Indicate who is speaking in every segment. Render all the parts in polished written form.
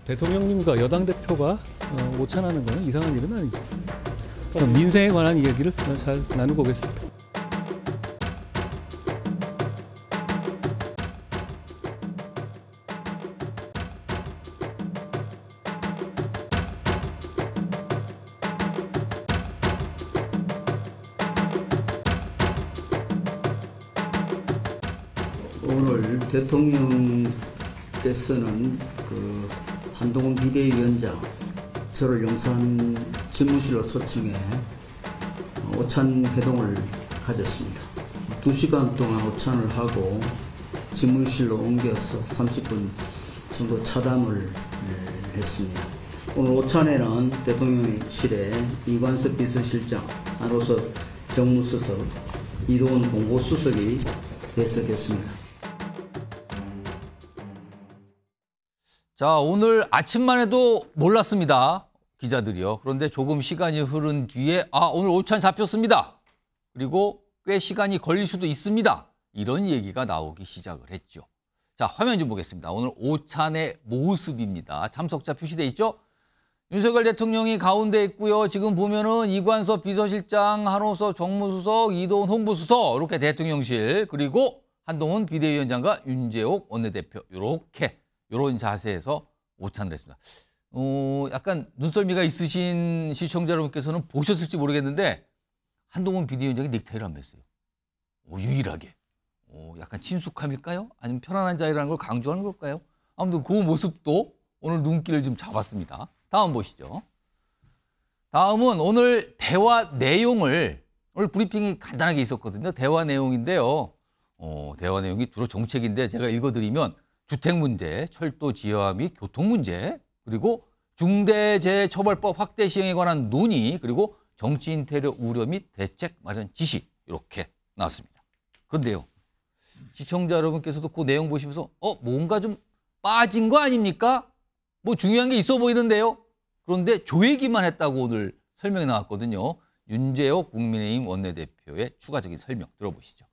Speaker 1: 대통령님과 여당 대표가 오찬하는 것은 이상한 일은 아니죠. 그럼 민생에 관한 이야기를 잘 나누고 오겠습니다.
Speaker 2: 오늘 대통령께서는 한동훈 비대위원장 저를 용산 집무실로 초청해 오찬 회동을 가졌습니다. 2시간 동안 오찬을 하고 집무실로 옮겨서 30분 정도 차담을 했습니다. 오늘 오찬에는 대통령실에 이관섭 비서실장, 안호섭 정무수석, 이동훈 공보수석이 배석했습니다.
Speaker 3: 자, 오늘 아침만 해도 몰랐습니다. 기자들이요. 그런데 조금 시간이 흐른 뒤에 오늘 오찬 잡혔습니다. 그리고 꽤 시간이 걸릴 수도 있습니다. 이런 얘기가 나오기 시작을 했죠. 자, 화면 좀 보겠습니다. 오늘 오찬의 모습입니다. 참석자 표시돼 있죠? 윤석열 대통령이 가운데 있고요. 지금 보면은 이관섭 비서실장, 한호섭 정무수석, 이동훈 홍보수석 이렇게 대통령실, 그리고 한동훈 비대위원장과 윤재옥 원내대표 이런 자세에서 오찬을 했습니다. 약간 눈썰미가 있으신 시청자 여러분께서는 보셨을지 모르겠는데 한동훈 비대위원장이 넥타이를 안 맸어요. 유일하게. 약간 친숙함일까요? 아니면 편안한 자리라는 걸 강조하는 걸까요? 아무튼 그 모습도 오늘 눈길을 좀 잡았습니다. 다음 보시죠. 다음은 오늘 대화 내용을, 오늘 브리핑이 간단하게 있었거든요. 대화 내용인데요. 대화 내용이 주로 정책인데 제가 읽어드리면 주택 문제, 철도 지하화 및 교통 문제, 그리고 중대재해처벌법 확대 시행에 관한 논의, 그리고 정치인 테러 우려 및 대책 마련 지시 이렇게 나왔습니다. 그런데요, 시청자 여러분께서도 그 내용 보시면서 뭔가 좀 빠진 거 아닙니까? 뭐 중요한 게 있어 보이는데요. 그런데 조 얘기만 했다고 오늘 설명이 나왔거든요. 윤재옥 국민의힘 원내대표의 추가적인 설명 들어보시죠.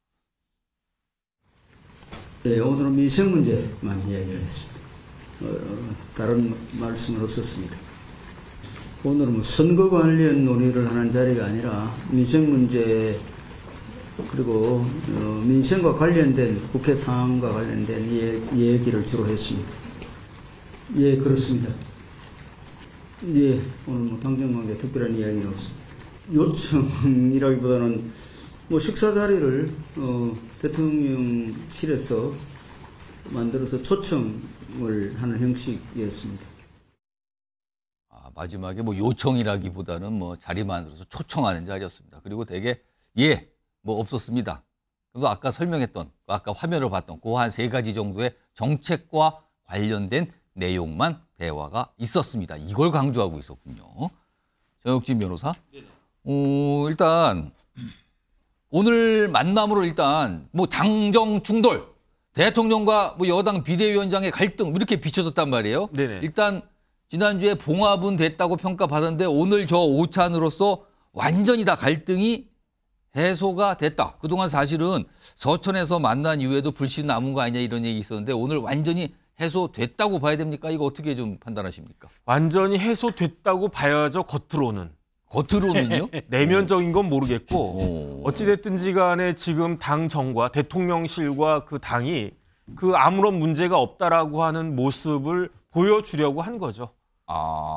Speaker 2: 네, 오늘은 민생 문제만 이야기를 했습니다. 다른 말씀은 없었습니다. 오늘은 선거 관련 논의를 하는 자리가 아니라 민생 문제, 그리고 민생과 관련된 국회 상황과 관련된 얘기를 주로 했습니다. 예, 그렇습니다. 예, 오늘 당정관계 특별한 이야기는 없습니다. 요청이라기보다는 식사 자리를 대통령실에서 만들어서 초청을 하는 형식이었습니다.
Speaker 3: 마지막에 요청이라기보다는 자리 만들어서 초청하는 자리였습니다. 그리고 되게 없었습니다. 그래도 아까 설명했던, 아까 화면을 봤던 그 한 3가지 정도의 정책과 관련된 내용만 대화가 있었습니다. 이걸 강조하고 있었군요. 정혁진 변호사. 일단 오늘 만남으로 일단 당정 충돌, 대통령과 여당 비대위원장의 갈등 이렇게 비춰졌단 말이에요.
Speaker 4: 네네.
Speaker 3: 일단 지난주에 봉합은 됐다고 평가받았는데 오늘 저 오찬으로서 완전히 다 갈등이 해소가 됐다. 그동안 사실은 서천에서 만난 이후에도 불신 남은 거 아니냐 이런 얘기 있었는데 오늘 완전히 해소됐다고 봐야 됩니까? 이거 어떻게 좀 판단하십니까?
Speaker 4: 완전히 해소됐다고 봐야죠, 겉으로는.
Speaker 3: 겉으로는요?
Speaker 4: 내면적인 건 모르겠고 어찌됐든지 간에 지금 당정과 대통령실과 그 당이 아무런 문제가 없다라고 하는 모습을 보여주려고 한 거죠.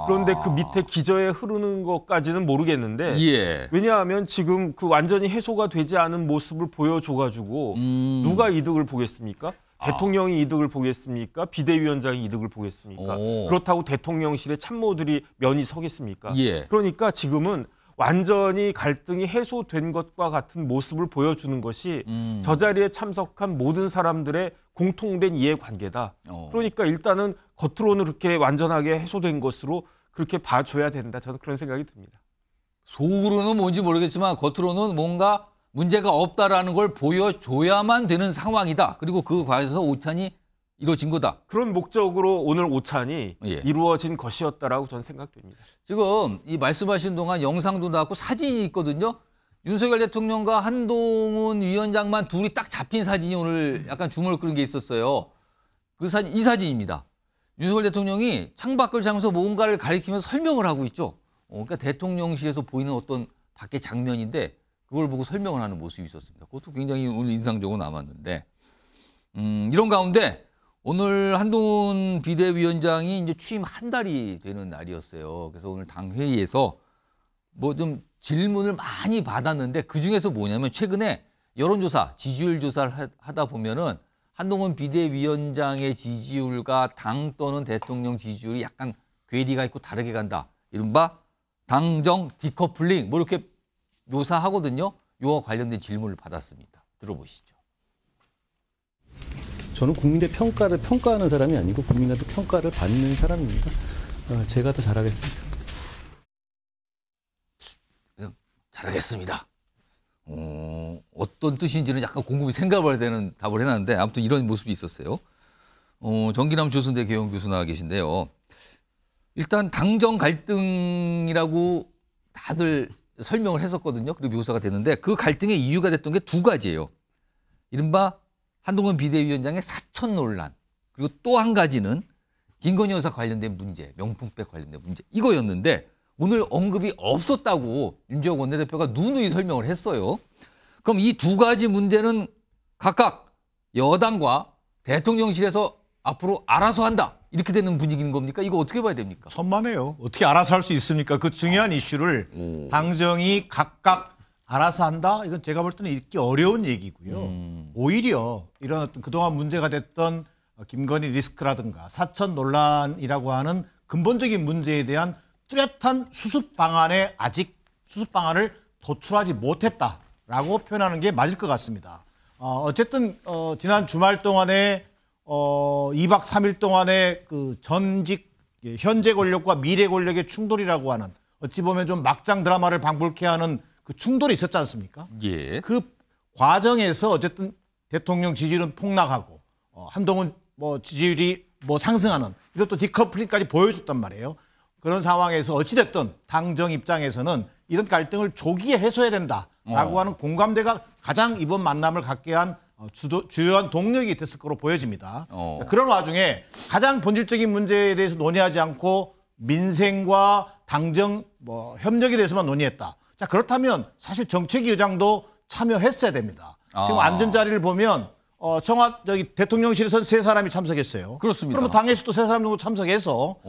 Speaker 4: 그런데 그 밑에 기저에 흐르는 것까지는 모르겠는데 왜냐하면 지금 완전히 해소가 되지 않은 모습을 보여줘가지고 누가 이득을 보겠습니까? 대통령이 이득을 보겠습니까? 비대위원장이 이득을 보겠습니까? 그렇다고 대통령실의 참모들이 면이 서겠습니까? 그러니까 지금은 완전히 갈등이 해소된 것과 같은 모습을 보여주는 것이 저 자리에 참석한 모든 사람들의 공통된 이해관계다. 그러니까 일단은 겉으로는 그렇게 완전하게 해소된 것으로 그렇게 봐줘야 된다. 저는 그런 생각이 듭니다.
Speaker 3: 속으로는 뭔지 모르겠지만 겉으로는 뭔가 문제가 없다라는 걸 보여줘야만 되는 상황이다. 그리고 그 과정에서 오찬이 이루어진 거다.
Speaker 4: 그런 목적으로 오늘 오찬이 이루어진 것이었다라고 저는 생각됩니다.
Speaker 3: 지금 이 말씀하신 동안 영상도 나왔고 사진이 있거든요. 윤석열 대통령과 한동훈 위원장만 둘이 딱 잡힌 사진이 오늘 약간 주목을 끄는 게 있었어요. 그 사진, 이 사진입니다. 윤석열 대통령이 창밖을 향해서 뭔가를 가리키면서 설명을 하고 있죠. 그러니까 대통령실에서 보이는 어떤 밖의 장면인데 그걸 보고 설명을 하는 모습이 있었습니다. 그것도 굉장히 오늘 인상적으로 남았는데 이런 가운데 오늘 한동훈 비대위원장이 이제 취임 한 달이 되는 날이었어요. 그래서 오늘 당 회의에서 뭐 좀 질문을 많이 받았는데 그 중에서 뭐냐면 최근에 여론조사, 지지율 조사를 하다 보면은 한동훈 비대위원장의 지지율과 당 또는 대통령 지지율이 약간 괴리가 있고 다르게 간다. 이른바 당정 디커플링 뭐 이렇게 묘사하거든요. 이와 관련된 질문을 받았습니다. 들어보시죠.
Speaker 1: 저는 국민의 평가를 평가하는 사람이 아니고 국민한테 평가를 받는 사람입니다. 제가 더 잘하겠습니다.
Speaker 3: 잘하겠습니다. 어떤 뜻인지는 약간 곰곰이 생각해봐야 되는 답을 해놨는데 아무튼 이런 모습이 있었어요. 정기남 조선대 개영 교수 나와 계신데요. 일단 당정 갈등이라고 다들 설명을 했었거든요. 그리고 묘사가 됐는데 그 갈등의 이유가 됐던 게 두 가지예요. 이른바 한동훈 비대위원장의 사천 논란 그리고 또 한 가지는 김건희 여사 관련된 문제, 명품백 관련된 문제 이거였는데 오늘 언급이 없었다고 윤지혁 원내대표가 누누이 설명을 했어요. 그럼 이 두 가지 문제는 각각 여당과 대통령실에서 앞으로 알아서 한다. 이렇게 되는 분위기인 겁니까? 이거 어떻게 봐야 됩니까?
Speaker 5: 천만에요. 어떻게 알아서 할 수 있습니까? 그 중요한 이슈를 당정이 각각 알아서 한다? 이건 제가 볼 때는 읽기 어려운 얘기고요. 오히려 이런 어떤 그동안 문제가 됐던 김건희 리스크라든가 사천 논란이라고 하는 근본적인 문제에 대한 뚜렷한 수습 방안에 아직 수습 방안을 도출하지 못했다라고 표현하는 게 맞을 것 같습니다. 어쨌든 지난 주말 동안에 2박 3일 동안에 그 전직 현재 권력과 미래 권력의 충돌이라고 하는 어찌 보면 좀 막장 드라마를 방불케 하는 그 충돌이 있었지 않습니까?
Speaker 3: 예.
Speaker 5: 그 과정에서 어쨌든 대통령 지지율은 폭락하고 한동훈 뭐 지지율이 뭐 상승하는 이것도 디커플링까지 보여줬단 말이에요. 그런 상황에서 어찌됐든 당정 입장에서는 이런 갈등을 조기에 해소해야 된다라고 하는 공감대가 가장 이번 만남을 갖게 한 주요한 동력이 됐을 거로 보여집니다. 그런 와중에 가장 본질적인 문제에 대해서 논의하지 않고 민생과 당정 뭐 협력에 대해서만 논의했다. 자, 그렇다면 사실 정책위 의장도 참여했어야 됩니다. 지금 앉은 자리를 보면 대통령실에서 3사람이 참석했어요.
Speaker 3: 그렇습니다.
Speaker 5: 그러면 당에서도 3사람 정도 참석해서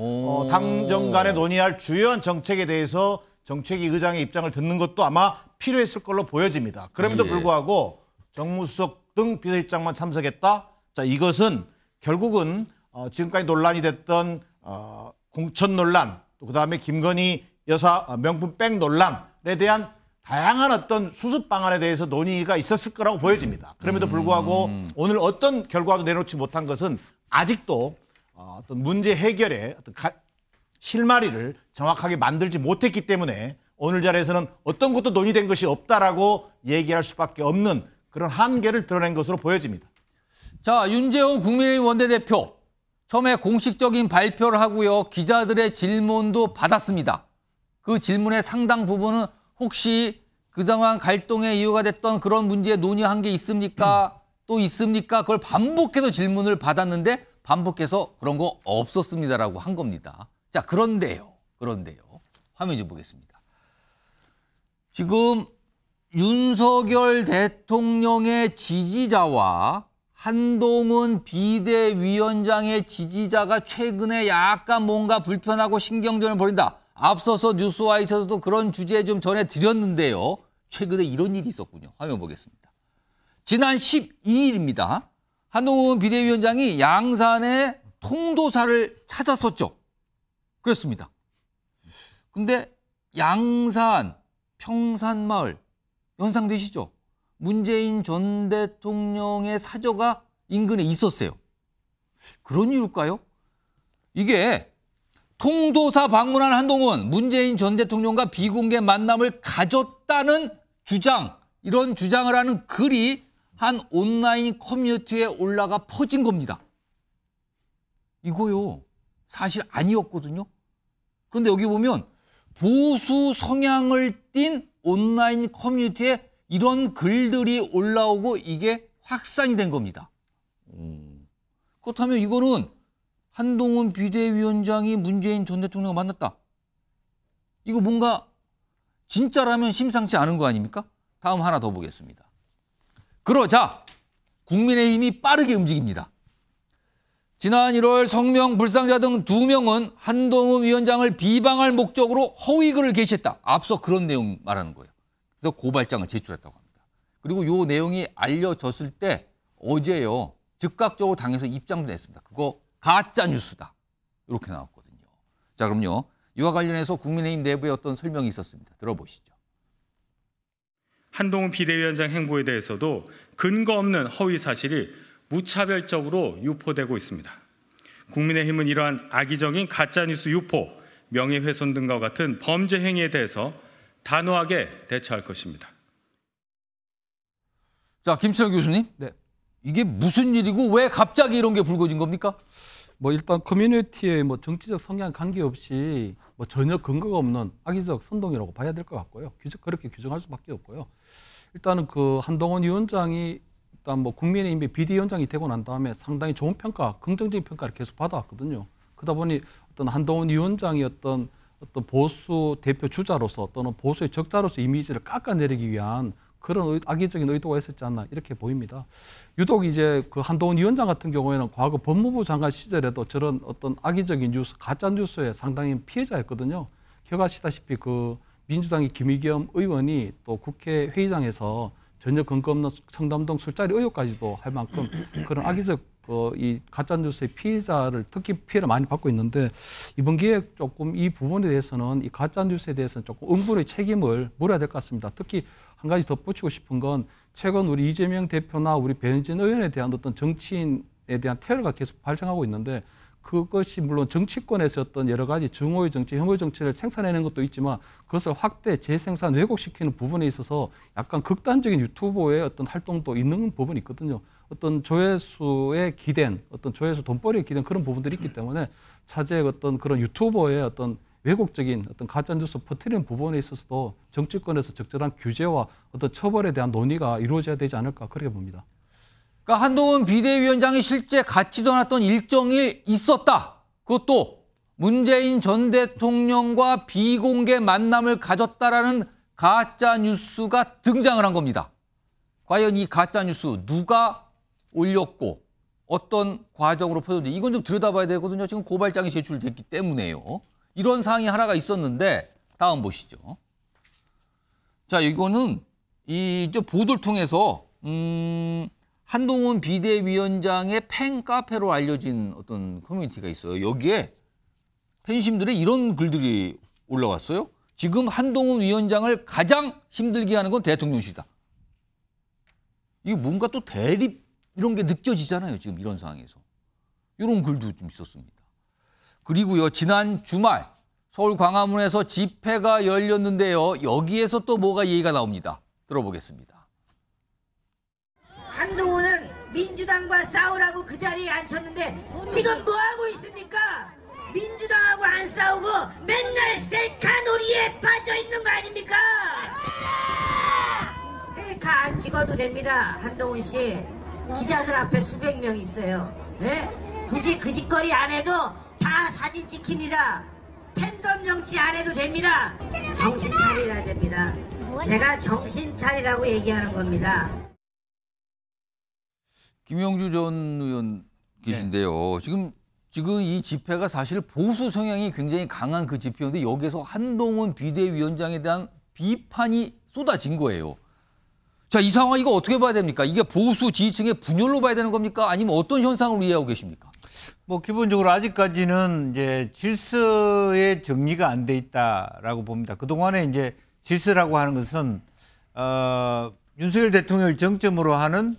Speaker 5: 당정 간에 논의할 주요한 정책에 대해서 정책위 의장의 입장을 듣는 것도 아마 필요했을 걸로 보여집니다. 그럼에도 불구하고 정무수석 등 비서실장만 참석했다. 자, 이것은 결국은 지금까지 논란이 됐던 공천 논란, 또 그다음에 김건희 여사 명품백 논란에 대한 다양한 어떤 수습 방안에 대해서 논의가 있었을 거라고 보여집니다. 그럼에도 불구하고 오늘 어떤 결과도 내놓지 못한 것은 아직도 어떤 문제 해결에 어떤 실마리를 정확하게 만들지 못했기 때문에 오늘 자리에서는 어떤 것도 논의된 것이 없다라고 얘기할 수밖에 없는 그런 한계를 드러낸 것으로 보여집니다.
Speaker 3: 자, 윤재호 국민의힘 원내대표 처음에 공식적인 발표를 하고요. 기자들의 질문도 받았습니다. 그 질문의 상당 부분은 혹시 그동안 갈등의 이유가 됐던 그런 문제에 논의한 게 있습니까? 또 있습니까? 그걸 반복해서 질문을 받았는데 반복해서 그런 거 없었습니다라고 한 겁니다. 자, 그런데요. 화면 좀 보겠습니다. 지금 윤석열 대통령의 지지자와 한동훈 비대위원장의 지지자가 최근에 약간 뭔가 불편하고 신경전을 벌인다. 앞서서 뉴스와이에서도 그런 주제 좀 전해드렸는데요. 최근에 이런 일이 있었군요. 화면 보겠습니다. 지난 12일입니다. 한동훈 비대위원장이 양산의 통도사를 찾았었죠. 그렇습니다. 근데 양산, 평산마을 연상되시죠? 문재인 전 대통령의 사저가 인근에 있었어요. 그런 이유일까요? 이게 통도사 방문한 한동훈, 문재인 전 대통령과 비공개 만남을 가졌다는 주장, 이런 주장을 하는 글이 한 온라인 커뮤니티에 올라가 퍼진 겁니다. 이거요, 사실 아니었거든요. 그런데 여기 보면 보수 성향을 띤 온라인 커뮤니티에 이런 글들이 올라오고 이게 확산이 된 겁니다. 그렇다면 이거는 한동훈 비대위원장이 문재인 전 대통령과 만났다. 이거 뭔가 진짜라면 심상치 않은 거 아닙니까? 다음 하나 더 보겠습니다. 그러자 국민의힘이 빠르게 움직입니다. 지난 1월 성명 불상자 등 2명은 한동훈 위원장을 비방할 목적으로 허위글을 게시했다. 앞서 그런 내용 말하는 거예요. 그래서 고발장을 제출했다고 합니다. 그리고 이 내용이 알려졌을 때 어제요. 즉각적으로 당에서 입장도 냈습니다. 그거 가짜 뉴스다. 이렇게 나왔거든요. 자, 그럼요. 이와 관련해서 국민의힘 내부에 어떤 설명이 있었습니다. 들어보시죠.
Speaker 6: 한동훈 비대위원장 행보에 대해서도 근거 없는 허위 사실이 무차별적으로 유포되고 있습니다. 국민의힘은 이러한 악의적인 가짜뉴스 유포, 명예훼손 등과 같은 범죄 행위에 대해서 단호하게 대처할 것입니다.
Speaker 3: 자, 김철 교수님.
Speaker 1: 네.
Speaker 3: 이게 무슨 일이고 왜 갑자기 이런 게 불거진 겁니까?
Speaker 1: 뭐 일단 커뮤니티의 뭐 정치적 성향 관계없이 뭐 전혀 근거가 없는 악의적 선동이라고 봐야 될 것 같고요. 그렇게 규정할 수밖에 없고요. 일단은 그 한동훈 위원장이 일단 뭐 국민의힘의 비대위원장이 되고 난 다음에 상당히 좋은 평가, 긍정적인 평가를 계속 받아왔거든요. 그러다 보니 어떤 한동훈 위원장이 어떤 보수 대표 주자로서 또는 보수의 적자로서 이미지를 깎아내리기 위한 그런 악의적인 의도가 있었지 않나 이렇게 보입니다. 유독 이제 그 한동훈 위원장 같은 경우에는 과거 법무부 장관 시절에도 저런 어떤 악의적인 뉴스, 가짜 뉴스에 상당히 피해자였거든요. 기억하시다시피 그 민주당의 김의겸 의원이 또 국회 회의장에서 전혀 근거 없는 청담동 술자리 의혹까지도 할 만큼 그런 악의적 이 가짜 뉴스의 피해자를 특히 피해를 많이 받고 있는데 이번 기회에 조금 이 부분에 대해서는 이 가짜 뉴스에 대해서는 조금 응분의 책임을 물어야 될 것 같습니다. 특히 한 가지 덧붙이고 싶은 건 최근 우리 이재명 대표나 우리 배현진 의원에 대한 어떤 정치인에 대한 테러가 계속 발생하고 있는데 그것이 물론 정치권에서 어떤 여러 가지 증오의 정치, 혐오의 정치를 생산해내는 것도 있지만 그것을 확대, 재생산, 왜곡시키는 부분에 있어서 약간 극단적인 유튜버의 어떤 활동도 있는 부분이 있거든요. 어떤 조회수에 기댄, 어떤 조회수 돈벌이에 기댄 그런 부분들이 있기 때문에 차제의 어떤 그런 유튜버의 어떤 왜곡적인 어떤 가짜뉴스 퍼뜨리는 부분에 있어서도 정치권에서 적절한 규제와 어떤 처벌에 대한 논의가 이루어져야 되지 않을까 그렇게 봅니다.
Speaker 3: 그러니까 한동훈 비대위원장이 실제 갖지도 않았던 일정이 있었다. 그것도 문재인 전 대통령과 비공개 만남을 가졌다라는 가짜 뉴스가 등장을 한 겁니다. 과연 이 가짜 뉴스 누가 올렸고 어떤 과정으로 퍼졌는지 이건 좀 들여다봐야 되거든요. 지금 고발장이 제출됐기 때문에요. 이런 사항이 하나가 있었는데 다음 보시죠. 자, 이거는 이 보도를 통해서 한동훈 비대위원장의 팬카페로 알려진 어떤 커뮤니티가 있어요. 여기에 팬심들의 이런 글들이 올라왔어요. 지금 한동훈 위원장을 가장 힘들게 하는 건 대통령실이다. 이게 뭔가 또 대립 이런 게 느껴지잖아요. 지금 이런 상황에서. 이런 글도 좀 있었습니다. 그리고요. 지난 주말 서울 광화문에서 집회가 열렸는데요. 여기에서 또 뭐가 얘기가 나옵니다. 들어보겠습니다.
Speaker 7: 한동훈은 민주당과 싸우라고 그 자리에 앉혔는데 지금 뭐하고 있습니까? 민주당하고 안 싸우고 맨날 셀카 놀이에 빠져있는 거 아닙니까? 셀카 안 찍어도 됩니다. 한동훈 씨. 기자들 앞에 수백 명 있어요. 네? 굳이 그 짓거리 안 해도 다 사진 찍힙니다. 팬덤 정치 안 해도 됩니다. 정신 차리라 됩니다. 제가 정신 차리라고 얘기하는 겁니다.
Speaker 3: 김영주 전 의원 계신데요. 지금 이 집회가 사실 보수 성향이 굉장히 강한 그 집회인데 여기에서 한동훈 비대위원장에 대한 비판이 쏟아진 거예요. 자, 이 상황 이거 어떻게 봐야 됩니까? 이게 보수 지지층의 분열로 봐야 되는 겁니까? 아니면 어떤 현상으로 이해하고 계십니까?
Speaker 8: 뭐 기본적으로 아직까지는 이제 질서의 정리가 안 돼 있다라고 봅니다. 그동안에 이제 질서라고 하는 것은 윤석열 대통령을 정점으로 하는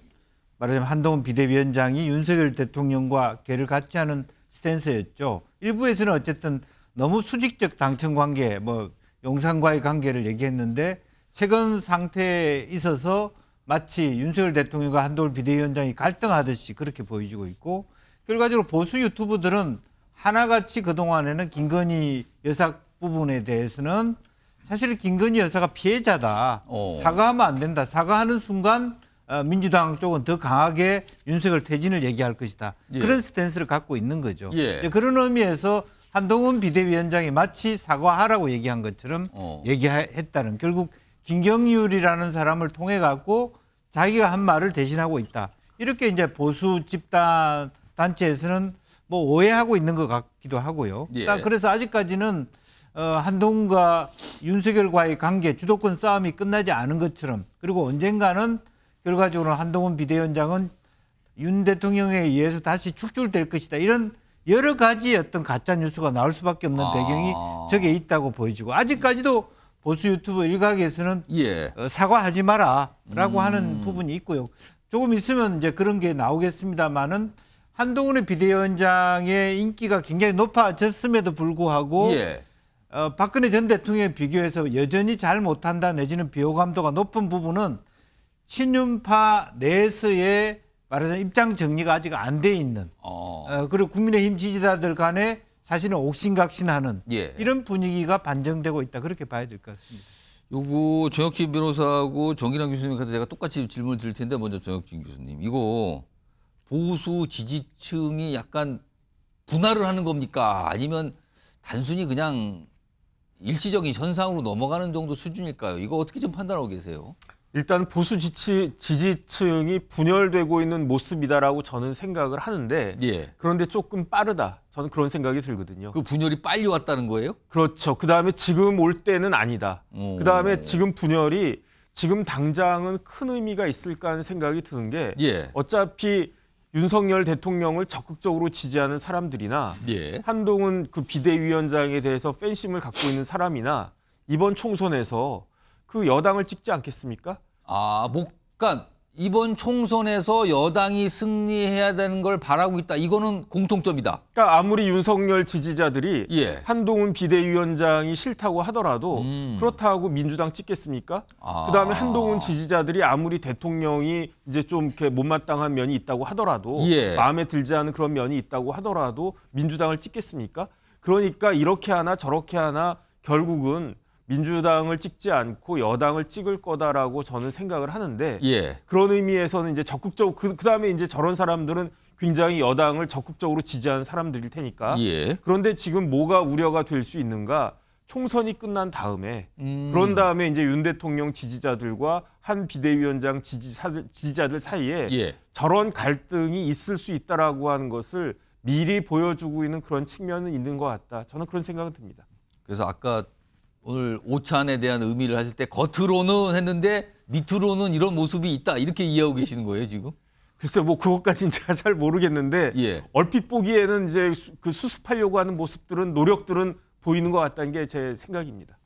Speaker 8: 말하자면 한동훈 비대위원장이 윤석열 대통령과 궤를 같이 하는 스탠스였죠. 일부에서는 어쨌든 너무 수직적 당청 관계, 뭐 용산과의 관계를 얘기했는데 최근 상태에 있어서 마치 윤석열 대통령과 한동훈 비대위원장이 갈등하듯이 그렇게 보여지고 있고 결과적으로 보수 유튜브들은 하나같이 그동안에는 김건희 여사 부분에 대해서는 사실 김건희 여사가 피해자다. 사과하면 안 된다. 사과하는 순간 민주당 쪽은 더 강하게 윤석열 퇴진을 얘기할 것이다.
Speaker 3: 예.
Speaker 8: 그런 스탠스를 갖고 있는 거죠.
Speaker 3: 예.
Speaker 8: 이제 그런 의미에서 한동훈 비대위원장이 마치 사과하라고 얘기한 것처럼 얘기했다는, 결국 김경률이라는 사람을 통해 갖고 자기가 한 말을 대신하고 있다. 이렇게 이제 보수 집단 단체에서는 뭐 오해하고 있는 것 같기도 하고요.
Speaker 3: 예.
Speaker 8: 그래서 아직까지는 한동훈과 윤석열과의 관계, 주도권 싸움이 끝나지 않은 것처럼, 그리고 언젠가는 결과적으로 한동훈 비대위원장은 윤 대통령에 의해서 다시 축출될 것이다. 이런 여러 가지 어떤 가짜 뉴스가 나올 수밖에 없는 배경이 저게 있다고 보여지고, 아직까지도 보수 유튜브 일각에서는
Speaker 3: 예.
Speaker 8: 사과하지 마라라고 하는 부분이 있고요. 조금 있으면 이제 그런 게 나오겠습니다만은 한동훈의 비대위원장의 인기가 굉장히 높아졌음에도 불구하고
Speaker 3: 예.
Speaker 8: 박근혜 전 대통령에 비교해서 여전히 잘 못한다 내지는 비호감도가 높은 부분은 친윤파 내에서의 말하자면 입장 정리가 아직 안 돼 있는 그리고 국민의힘 지지자들 간에 사실은 옥신각신하는
Speaker 3: 예.
Speaker 8: 이런 분위기가 반영되고 있다, 그렇게 봐야 될 것 같습니다.
Speaker 3: 요거 정혁진 변호사하고 정기랑 교수님한테 제가 똑같이 질문을 드릴 텐데, 먼저 정혁진 교수님, 이거 보수 지지층이 약간 분할을 하는 겁니까? 아니면 단순히 그냥 일시적인 현상으로 넘어가는 정도 수준일까요? 이거 어떻게 좀 판단하고 계세요?
Speaker 4: 일단 보수 지지층이 분열되고 있는 모습이다라고 저는 생각을 하는데
Speaker 3: 예.
Speaker 4: 그런데 조금 빠르다. 저는 그런 생각이 들거든요.
Speaker 3: 그 분열이 빨리 왔다는 거예요?
Speaker 4: 그렇죠. 그다음에 지금 올 때는 아니다. 그다음에 지금 분열이 지금 당장은 큰 의미가 있을까 하는 생각이 드는 게
Speaker 3: 예.
Speaker 4: 어차피 윤석열 대통령을 적극적으로 지지하는 사람들이나
Speaker 3: 예.
Speaker 4: 한동훈 그 비대위원장에 대해서 팬심을 갖고 있는 사람이나 이번 총선에서 그 여당을 찍지 않겠습니까?
Speaker 3: 그러니까 이번 총선에서 여당이 승리해야 되는 걸 바라고 있다. 이거는 공통점이다.
Speaker 4: 그러니까 아무리 윤석열 지지자들이
Speaker 3: 예.
Speaker 4: 한동훈 비대위원장이 싫다고 하더라도 그렇다고 민주당 찍겠습니까? 그다음에 한동훈 지지자들이 아무리 대통령이 이제 좀 이렇게 못마땅한 면이 있다고 하더라도
Speaker 3: 예.
Speaker 4: 마음에 들지 않은 그런 면이 있다고 하더라도 민주당을 찍겠습니까? 그러니까 이렇게 하나 저렇게 하나 결국은 민주당을 찍지 않고 여당을 찍을 거다라고 저는 생각을 하는데
Speaker 3: 예.
Speaker 4: 그런 의미에서는 이제 적극적으로 그다음에 이제 저런 사람들은 굉장히 여당을 적극적으로 지지하는 사람들일 테니까.
Speaker 3: 예.
Speaker 4: 그런데 지금 뭐가 우려가 될 수 있는가? 총선이 끝난 다음에 그런 다음에 이제 윤 대통령 지지자들과 한 비대위원장 지지자들 사이에
Speaker 3: 예.
Speaker 4: 저런 갈등이 있을 수 있다라고 하는 것을 미리 보여주고 있는 그런 측면은 있는 것 같다. 저는 그런 생각은 듭니다.
Speaker 3: 그래서 아까 오늘 오찬에 대한 의미를 하실 때 겉으로는 했는데 밑으로는 이런 모습이 있다, 이렇게 이해하고 계시는 거예요, 지금?
Speaker 4: 글쎄요, 뭐 그것까지는 제가 잘 모르겠는데
Speaker 3: 예.
Speaker 4: 얼핏 보기에는 이제 그 수습하려고 하는 모습들은 노력들은 보이는 것 같다는 게 제 생각입니다.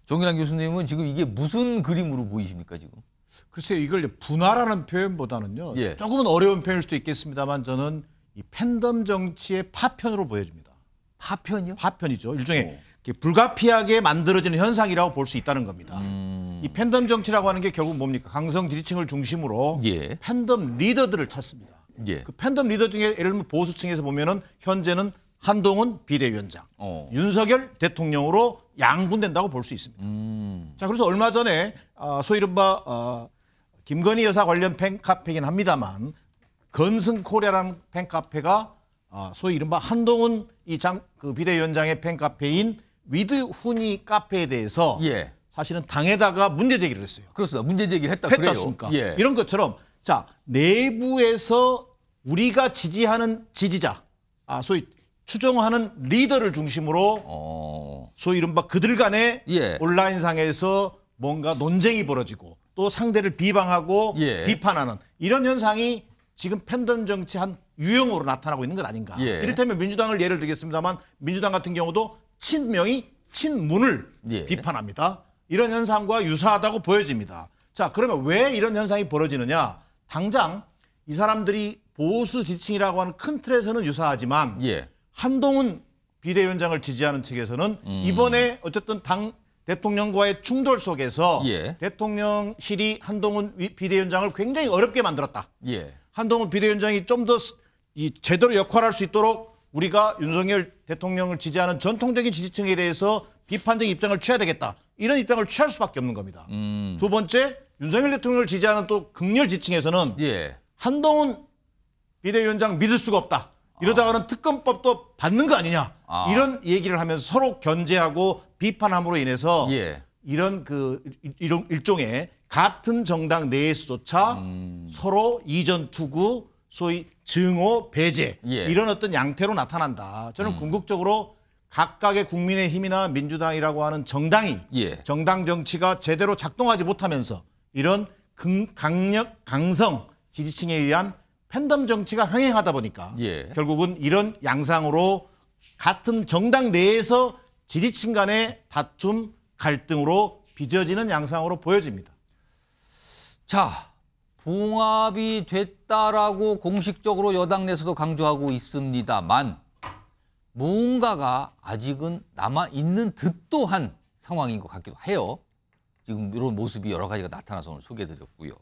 Speaker 3: 정기란 교수님은 지금 이게 무슨 그림으로 보이십니까, 지금?
Speaker 5: 글쎄요, 이걸 분할하는 표현보다는요.
Speaker 3: 예.
Speaker 5: 조금은 어려운 표현일 수도 있겠습니다만 저는 이 팬덤 정치의 파편으로 보여집니다.
Speaker 3: 파편이요?
Speaker 5: 파편이죠. 일종의 불가피하게 만들어지는 현상이라고 볼 수 있다는 겁니다. 이 팬덤 정치라고 하는 게 결국 뭡니까? 강성 지지층을 중심으로
Speaker 3: 예.
Speaker 5: 팬덤 리더들을 찾습니다.
Speaker 3: 예.
Speaker 5: 그 팬덤 리더 중에 예를 들면 보수층에서 보면은 현재는 한동훈 비대위원장, 윤석열 대통령으로 양분된다고 볼 수 있습니다. 자, 그래서 얼마 전에 소위 이른바 김건희 여사 관련 팬카페이긴 합니다만 건승코리아라는 팬카페가 소위 이른바 한동훈 그 비대위원장의 팬카페인 위드 후니 카페에 대해서
Speaker 3: 예.
Speaker 5: 사실은 당에다가 문제 제기를 했어요.
Speaker 3: 그렇습니다. 문제 제기를 했다
Speaker 5: 했지
Speaker 3: 그래요.
Speaker 5: 않습니까?
Speaker 3: 예.
Speaker 5: 이런 것처럼 자, 내부에서 우리가 지지하는 지지자, 소위 추종하는 리더를 중심으로 소위 이른바 그들 간에
Speaker 3: 예.
Speaker 5: 온라인상에서 뭔가 논쟁이 벌어지고 또 상대를 비방하고
Speaker 3: 예.
Speaker 5: 비판하는 이런 현상이 지금 팬덤 정치 한 유형으로 나타나고 있는 것 아닌가.
Speaker 3: 예.
Speaker 5: 이를테면 민주당을 예를 들겠습니다만 민주당 같은 경우도 친명이 친문을
Speaker 3: 예.
Speaker 5: 비판합니다. 이런 현상과 유사하다고 보여집니다. 자, 그러면 왜 이런 현상이 벌어지느냐. 당장 이 사람들이 보수 지지층이라고 하는 큰 틀에서는 유사하지만
Speaker 3: 예.
Speaker 5: 한동훈 비대위원장을 지지하는 측에서는 이번에 어쨌든 당 대통령과의 충돌 속에서
Speaker 3: 예.
Speaker 5: 대통령실이 한동훈 비대위원장을 굉장히 어렵게 만들었다.
Speaker 3: 예.
Speaker 5: 한동훈 비대위원장이 좀 더 제대로 역할할 수 있도록 우리가 윤석열 대통령을 지지하는 전통적인 지지층에 대해서 비판적 입장을 취해야 되겠다. 이런 입장을 취할 수밖에 없는 겁니다. 두 번째, 윤석열 대통령을 지지하는 또 극렬 지층에서는
Speaker 3: 예.
Speaker 5: 한동훈 비대위원장 믿을 수가 없다. 이러다가는 특검법도 받는 거 아니냐. 이런 얘기를 하면서 서로 견제하고 비판함으로 인해서
Speaker 3: 예.
Speaker 5: 이런 일종의 같은 정당 내에서조차 서로 이전 투구, 소위 증오, 배제
Speaker 3: 예.
Speaker 5: 이런 어떤 양태로 나타난다. 저는 궁극적으로 각각의 국민의힘이나 민주당이라고 하는 정당이
Speaker 3: 예.
Speaker 5: 정당 정치가 제대로 작동하지 못하면서 이런 강성 지지층에 의한 팬덤 정치가 횡행하다 보니까
Speaker 3: 예.
Speaker 5: 결국은 이런 양상으로 같은 정당 내에서 지지층 간의 다툼, 갈등으로 빚어지는 양상으로 보여집니다.
Speaker 3: 자, 봉합이 됐다라고 공식적으로 여당 내에서도 강조하고 있습니다만 뭔가가 아직은 남아있는 듯도 한 상황인 것 같기도 해요. 지금 이런 모습이 여러 가지가 나타나서 오늘 소개해드렸고요.